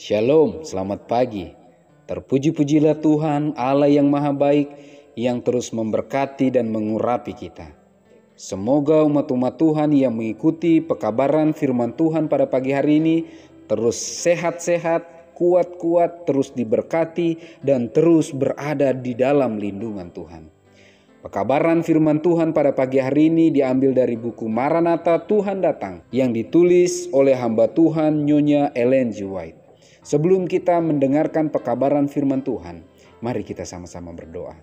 Shalom, selamat pagi. Terpuji-pujilah Tuhan Allah yang maha baik, yang terus memberkati dan mengurapi kita. Semoga umat-umat Tuhan yang mengikuti pekabaran firman Tuhan pada pagi hari ini terus sehat-sehat, kuat-kuat, terus diberkati dan terus berada di dalam lindungan Tuhan. Pekabaran firman Tuhan pada pagi hari ini diambil dari buku Maranatha Tuhan Datang yang ditulis oleh hamba Tuhan Nyonya Ellen G. White. Sebelum kita mendengarkan pekabaran firman Tuhan, mari kita sama-sama berdoa.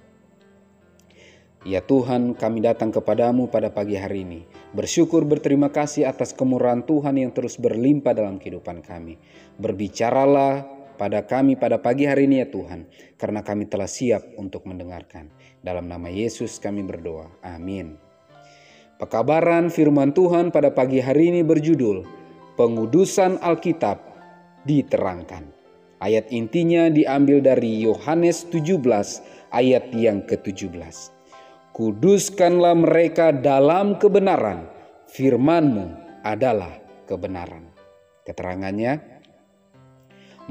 Ya Tuhan, kami datang kepadamu pada pagi hari ini. Bersyukur berterima kasih atas kemurahan Tuhan yang terus berlimpah dalam kehidupan kami. Berbicaralah pada kami pada pagi hari ini ya Tuhan, karena kami telah siap untuk mendengarkan. Dalam nama Yesus kami berdoa. Amin. Pekabaran firman Tuhan pada pagi hari ini berjudul Pengudusan Alkitab diterangkan. Ayat intinya diambil dari Yohanes 17 ayat yang ke-17. Kuduskanlah mereka dalam kebenaran, firman-Mu adalah kebenaran. Keterangannya,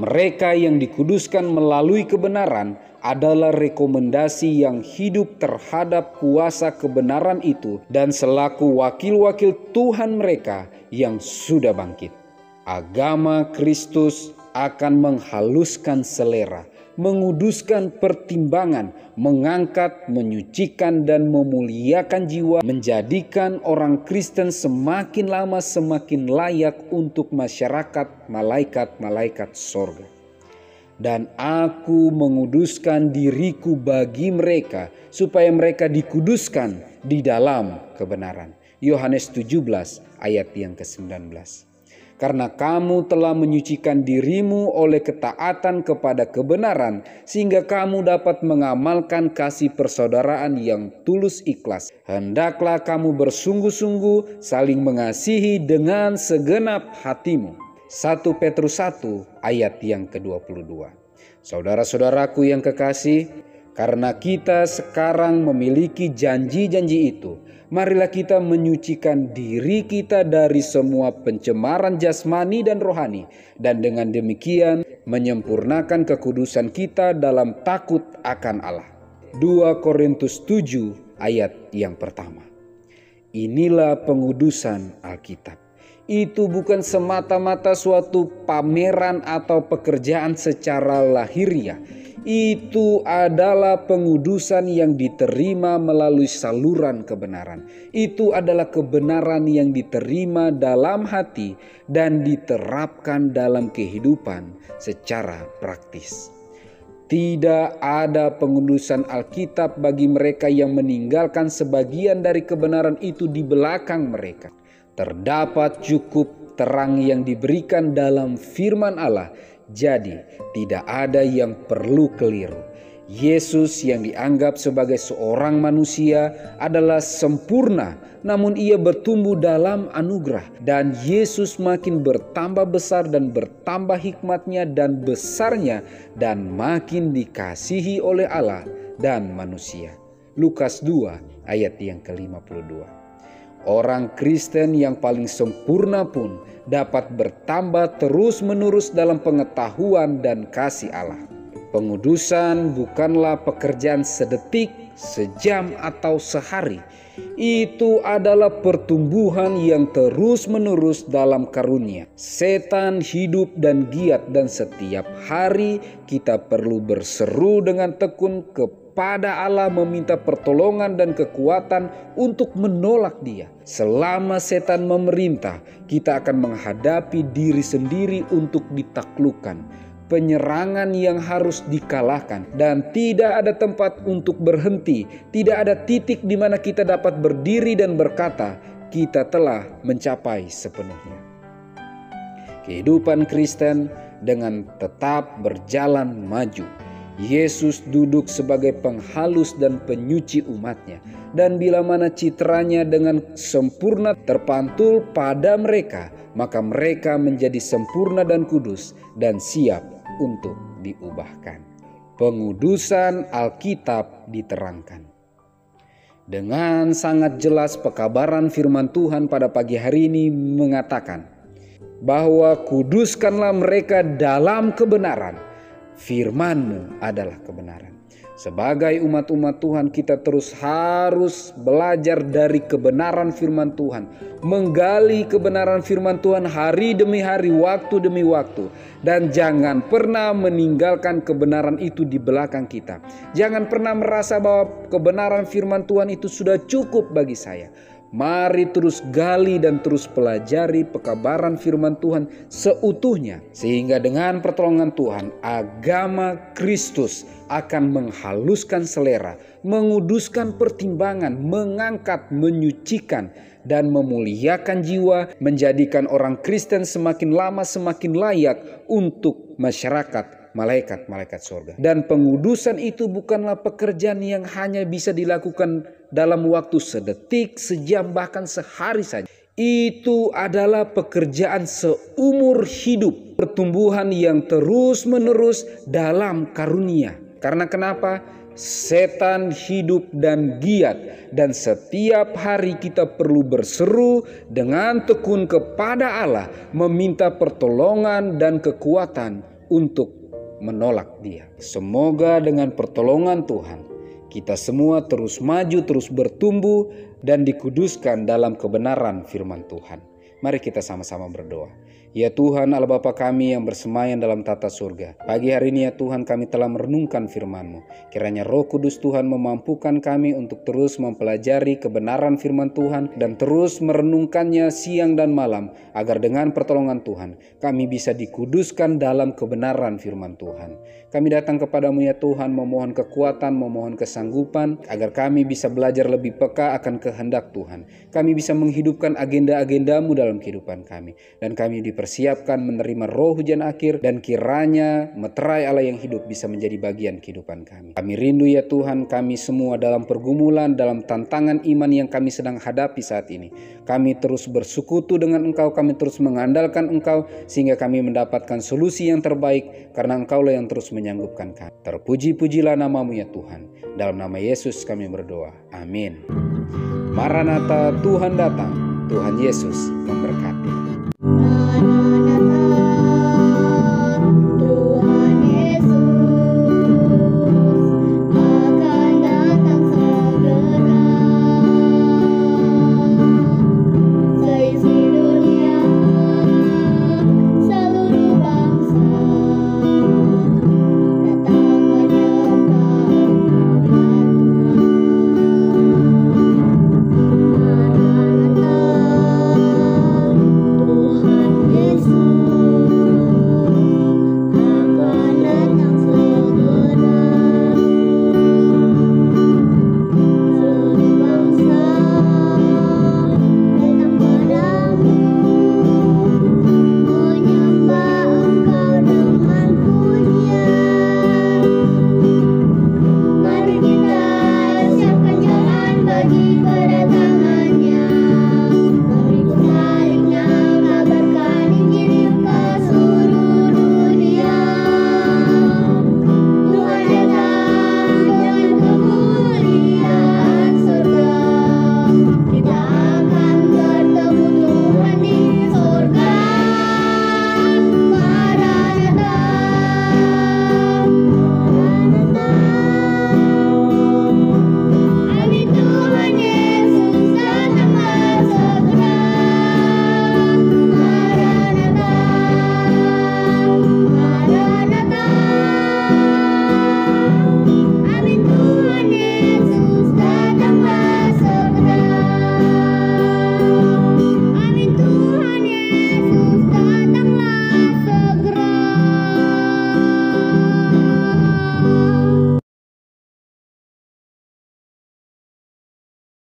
mereka yang dikuduskan melalui kebenaran adalah rekomendasi yang hidup terhadap kuasa kebenaran itu dan selaku wakil-wakil Tuhan mereka yang sudah bangkit. Agama Kristus akan menghaluskan selera, menguduskan pertimbangan, mengangkat, menyucikan dan memuliakan jiwa, menjadikan orang Kristen semakin lama semakin layak untuk masyarakat malaikat-malaikat sorga. Dan aku menguduskan diriku bagi mereka, supaya mereka dikuduskan di dalam kebenaran. Yohanes 17 ayat yang ke-19. Karena kamu telah menyucikan dirimu oleh ketaatan kepada kebenaran, sehingga kamu dapat mengamalkan kasih persaudaraan yang tulus ikhlas. Hendaklah kamu bersungguh-sungguh saling mengasihi dengan segenap hatimu. 1 Petrus 1 ayat yang ke-22. Saudara-saudaraku yang kekasih, karena kita sekarang memiliki janji-janji itu, marilah kita menyucikan diri kita dari semua pencemaran jasmani dan rohani, dan dengan demikian menyempurnakan kekudusan kita dalam takut akan Allah. 2 Korintus 7 ayat yang pertama. Inilah pengudusan Alkitab. Itu bukan semata-mata suatu pameran atau pekerjaan secara lahiriah. Itu adalah pengudusan yang diterima melalui saluran kebenaran. Itu adalah kebenaran yang diterima dalam hati dan diterapkan dalam kehidupan secara praktis. Tidak ada pengudusan Alkitab bagi mereka yang meninggalkan sebagian dari kebenaran itu di belakang mereka. Terdapat cukup terang yang diberikan dalam firman Allah. Jadi tidak ada yang perlu keliru. Yesus yang dianggap sebagai seorang manusia adalah sempurna, namun ia bertumbuh dalam anugerah. Dan Yesus makin bertambah besar dan bertambah hikmatnya dan besarnya, dan makin dikasihi oleh Allah dan manusia. Lukas 2 ayat yang ke-52. Orang Kristen yang paling sempurna pun dapat bertambah terus-menerus dalam pengetahuan dan kasih Allah. Pengudusan bukanlah pekerjaan sedetik, sejam, atau sehari. Itu adalah pertumbuhan yang terus-menerus dalam karunia. Setan hidup dan giat, dan setiap hari kita perlu berseru dengan tekun kepada Allah, meminta pertolongan dan kekuatan untuk menolak Dia. Selama setan memerintah, kita akan menghadapi diri sendiri untuk ditaklukkan. Penyerangan yang harus dikalahkan, dan tidak ada tempat untuk berhenti. Tidak ada titik di mana kita dapat berdiri dan berkata, kita telah mencapai sepenuhnya. Kehidupan Kristen dengan tetap berjalan maju. Yesus duduk sebagai penghalus dan penyuci umatnya. Dan bila mana citranya dengan sempurna terpantul pada mereka, maka mereka menjadi sempurna dan kudus dan siap untuk diubahkan. Pengudusan Alkitab diterangkan. Dengan sangat jelas pekabaran firman Tuhan pada pagi hari ini mengatakan, bahwa kuduskanlah mereka dalam kebenaran. Firman-Mu adalah kebenaran. Sebagai umat-umat Tuhan, kita terus harus belajar dari kebenaran firman Tuhan, menggali kebenaran firman Tuhan hari demi hari, waktu demi waktu, dan jangan pernah meninggalkan kebenaran itu di belakang kita. Jangan pernah merasa bahwa kebenaran firman Tuhan itu sudah cukup bagi saya. Mari terus gali dan terus pelajari pekabaran firman Tuhan seutuhnya, sehingga dengan pertolongan Tuhan agama Kristus akan menghaluskan selera, menguduskan pertimbangan, mengangkat, menyucikan, dan memuliakan jiwa, menjadikan orang Kristen semakin lama semakin layak untuk masyarakat malaikat-malaikat surga. Dan pengudusan itu bukanlah pekerjaan yang hanya bisa dilakukan dalam waktu sedetik, sejam, bahkan sehari saja. Itu adalah pekerjaan seumur hidup, pertumbuhan yang terus-menerus dalam karunia. Karena kenapa? Setan hidup dan giat, dan setiap hari kita perlu berseru dengan tekun kepada Allah, meminta pertolongan dan kekuatan untuk menolak dia. Semoga dengan pertolongan Tuhan kita semua terus maju, terus bertumbuh, dan dikuduskan dalam kebenaran firman Tuhan. Mari kita sama-sama berdoa. Ya Tuhan Allah Bapa kami yang bersemayam dalam tata surga, pagi hari ini ya Tuhan kami telah merenungkan firman-Mu. Kiranya Roh Kudus Tuhan memampukan kami untuk terus mempelajari kebenaran firman Tuhan dan terus merenungkannya siang dan malam, agar dengan pertolongan Tuhan kami bisa dikuduskan dalam kebenaran firman Tuhan. Kami datang kepadamu ya Tuhan, memohon kekuatan, memohon kesanggupan, agar kami bisa belajar lebih peka akan kehendak Tuhan. Kami bisa menghidupkan agenda-agenda-Mu dalam kehidupan kami, dan kami dipersiapkan menerima roh hujan akhir, dan kiranya meterai Allah yang hidup bisa menjadi bagian kehidupan kami. Kami rindu ya Tuhan, kami semua dalam pergumulan, dalam tantangan iman yang kami sedang hadapi saat ini. Kami terus bersekutu dengan Engkau, kami terus mengandalkan Engkau, sehingga kami mendapatkan solusi yang terbaik, karena Engkaulah yang terus menyanggupkan kami. Terpuji-pujilah nama-Mu ya Tuhan. Dalam nama Yesus kami berdoa. Amin. Maranatha, Tuhan datang. Tuhan Yesus memberkati.